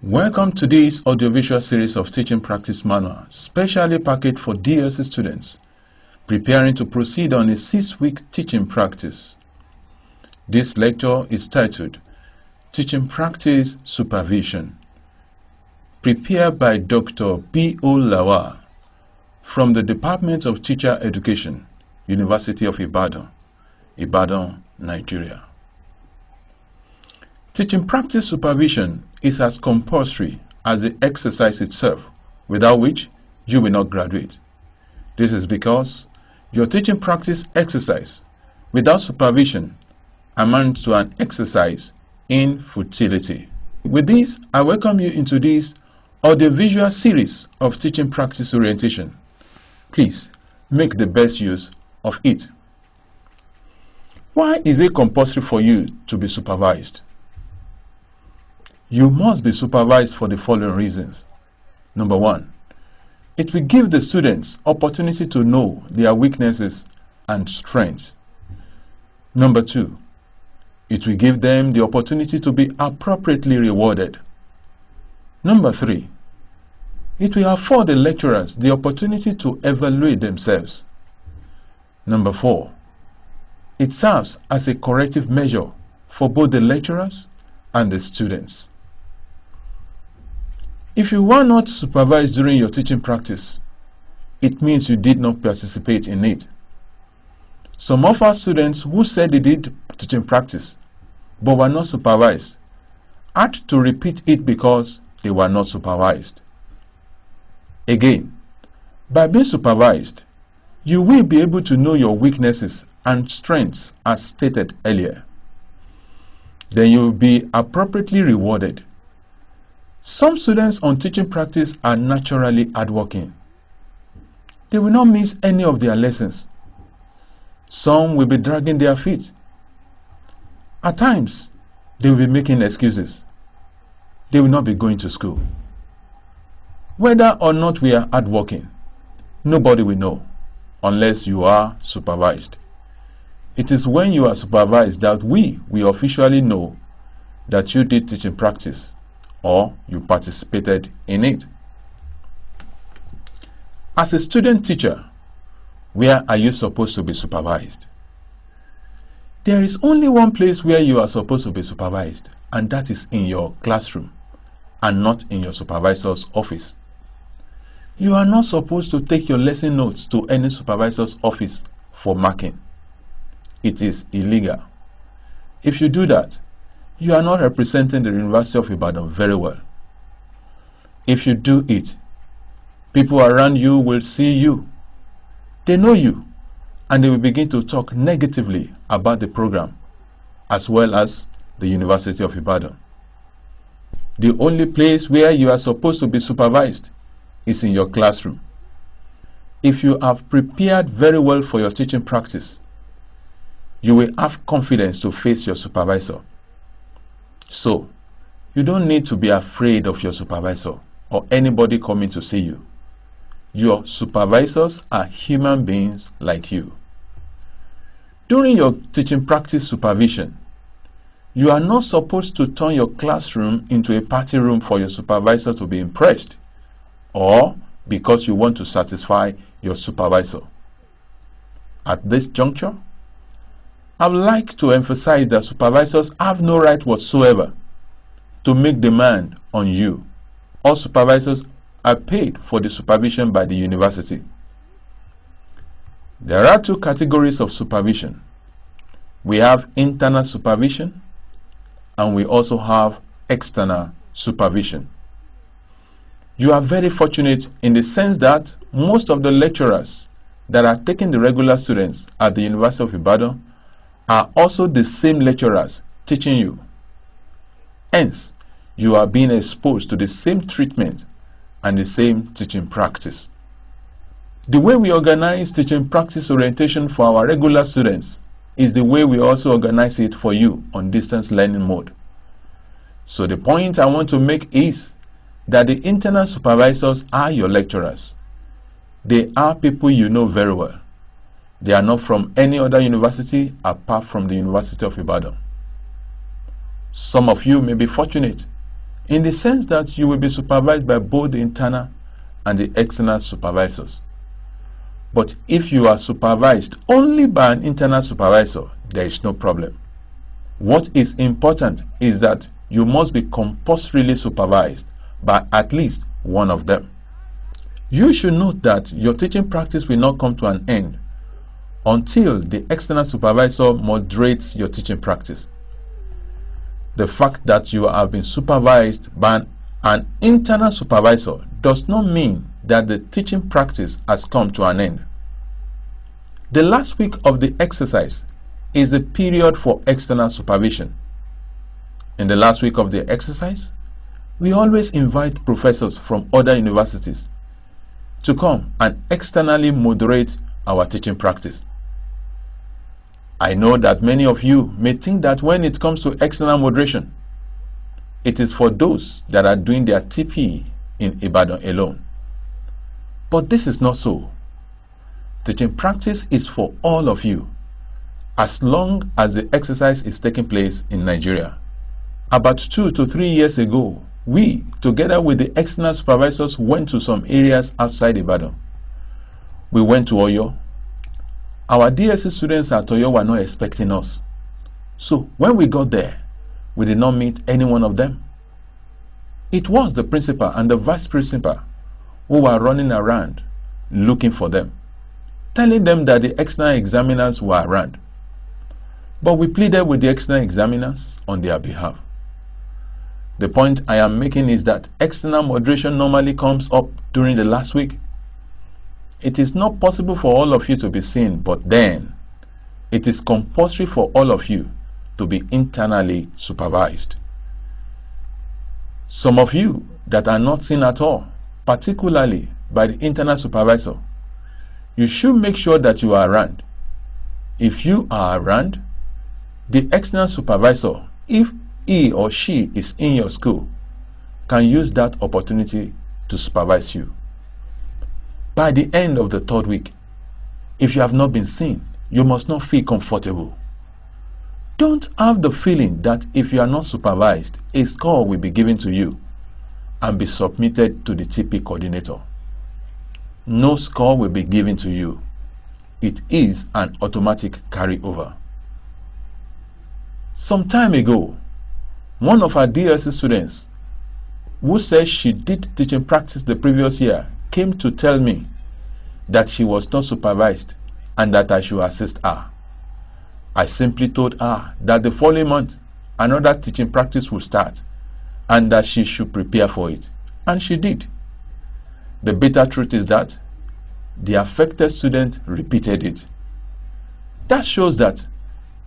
Welcome to this audiovisual series of teaching practice manual, specially packaged for DLC students preparing to proceed on a 6-week teaching practice. This lecture is titled Teaching Practice Supervision, prepared by Dr. P.O. Lawal from the Department of Teacher Education, University of Ibadan, Nigeria. Teaching practice supervision is as compulsory as the exercise itself, without which you will not graduate. This is because your teaching practice exercise without supervision amounts to an exercise in futility. With this, I welcome you into this audiovisual series of teaching practice orientation. Please make the best use of it. Why is it compulsory for you to be supervised? You must be supervised for the following reasons. Number one, it will give the students opportunity to know their weaknesses and strengths. Number two, it will give them the opportunity to be appropriately rewarded. Number three, it will afford the lecturers the opportunity to evaluate themselves. Number four, it serves as a corrective measure for both the lecturers and the students. If you were not supervised during your teaching practice, it means you did not participate in it. Some of our students who said they did teaching practice but were not supervised had to repeat it because they were not supervised. Again, by being supervised, you will be able to know your weaknesses and strengths as stated earlier. Then you will be appropriately rewarded. Some students on teaching practice are naturally hardworking. They will not miss any of their lessons. Some will be dragging their feet. At times, they will be making excuses. They will not be going to school. Whether or not we are hardworking, nobody will know unless you are supervised. It is when you are supervised that we will officially know that you did teaching practice or you participated in it. As a student teacher, where are you supposed to be supervised? There is only one place where you are supposed to be supervised, and that is in your classroom and not in your supervisor's office. You are not supposed to take your lesson notes to any supervisor's office for marking. It is illegal. If you do that, you are not representing the University of Ibadan very well. If you do it, people around you will see you. They know you, and they will begin to talk negatively about the program, as well as the University of Ibadan. The only place where you are supposed to be supervised is in your classroom. If you have prepared very well for your teaching practice, you will have confidence to face your supervisor. So, you don't need to be afraid of your supervisor or anybody coming to see you. Your supervisors are human beings like you. During your teaching practice supervision, you are not supposed to turn your classroom into a party room for your supervisor to be impressed, or because you want to satisfy your supervisor. At this juncture, I would like to emphasize that supervisors have no right whatsoever to make demand on you. All supervisors are paid for the supervision by the university. There are two categories of supervision. We have internal supervision and we also have external supervision. You are very fortunate in the sense that most of the lecturers that are taking the regular students at the University of Ibadan are also the same lecturers teaching you. Hence, you are being exposed to the same treatment and the same teaching practice. The way we organize teaching practice orientation for our regular students is the way we also organize it for you on distance learning mode. So the point I want to make is that the internal supervisors are your lecturers. They are people you know very well. They are not from any other university apart from the University of Ibadan. Some of you may be fortunate in the sense that you will be supervised by both the internal and the external supervisors. But if you are supervised only by an internal supervisor, there is no problem. What is important is that you must be compulsorily supervised by at least one of them. You should note that your teaching practice will not come to an end until the external supervisor moderates your teaching practice. The fact that you have been supervised by an internal supervisor does not mean that the teaching practice has come to an end. The last week of the exercise is the period for external supervision. In the last week of the exercise, we always invite professors from other universities to come and externally moderate our teaching practice. I know that many of you may think that when it comes to external moderation, it is for those that are doing their TP in Ibadan alone. But this is not so. Teaching practice is for all of you, as long as the exercise is taking place in Nigeria. About 2 to 3 years ago, we, together with the external supervisors, went to some areas outside Ibadan. We went to Oyo. Our DSC students at Oyo were not expecting us. So when we got there, we did not meet any one of them. It was the principal and the vice principal who were running around looking for them, telling them that the external examiners were around. But we pleaded with the external examiners on their behalf. The point I am making is that external moderation normally comes up during the last week. It is not possible for all of you to be seen, but then it is compulsory for all of you to be internally supervised. Some of you that are not seen at all, particularly by the internal supervisor, you should make sure that you are around. If you are around, the external supervisor, if he or she is in your school, can use that opportunity to supervise you. By the end of the 3rd week, if you have not been seen, you must not feel comfortable. Don't have the feeling that if you are not supervised, a score will be given to you and be submitted to the TP coordinator. No score will be given to you. It is an automatic carryover. Some time ago, one of our DSC students who said she did teaching practice the previous year came to tell me that she was not supervised and that I should assist her. I simply told her that the following month another teaching practice will start and that she should prepare for it. And she did. The bitter truth is that the affected student repeated it. That shows that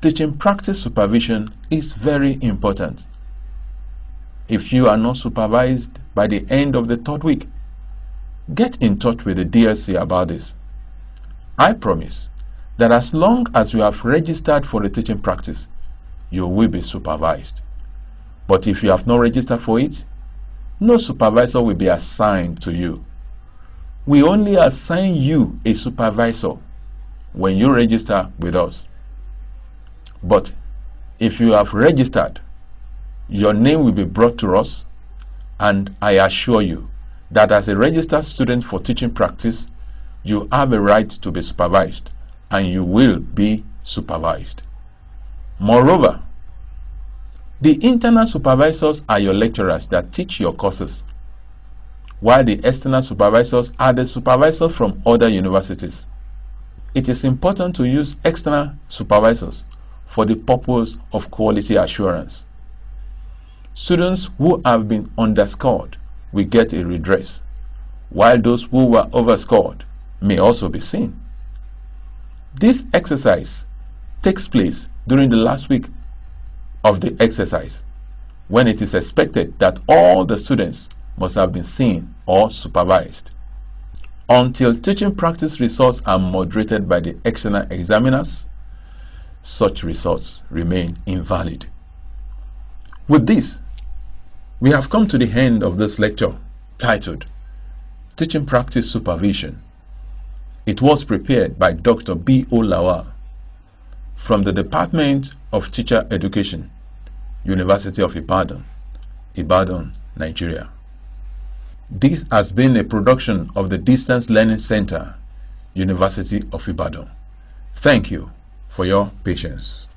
teaching practice supervision is very important. If you are not supervised by the end of the 3rd week, get in touch with the DSC about this. I promise that as long as you have registered for the teaching practice, you will be supervised. But if you have not registered for it, no supervisor will be assigned to you. We only assign you a supervisor when you register with us. But if you have registered, your name will be brought to us, and I assure you that as a registered student for teaching practice, you have a right to be supervised, and you will be supervised. Moreover, the internal supervisors are your lecturers that teach your courses, while the external supervisors are the supervisors from other universities. It is important to use external supervisors for the purpose of quality assurance. Students who have been underscored will get a redress, while those who were overscored may also be seen. This exercise takes place during the last week of the exercise. when it is expected that all the students must have been seen or supervised. Until teaching practice results are moderated by the external examiners, such results remain invalid. With this, we have come to the end of this lecture titled Teaching Practice Supervision. It was prepared by Dr. B.O. Lawal from the Department of Teacher Education, University of Ibadan, Ibadan, Nigeria. This has been a production of the Distance Learning Center, University of Ibadan. Thank you for your patience.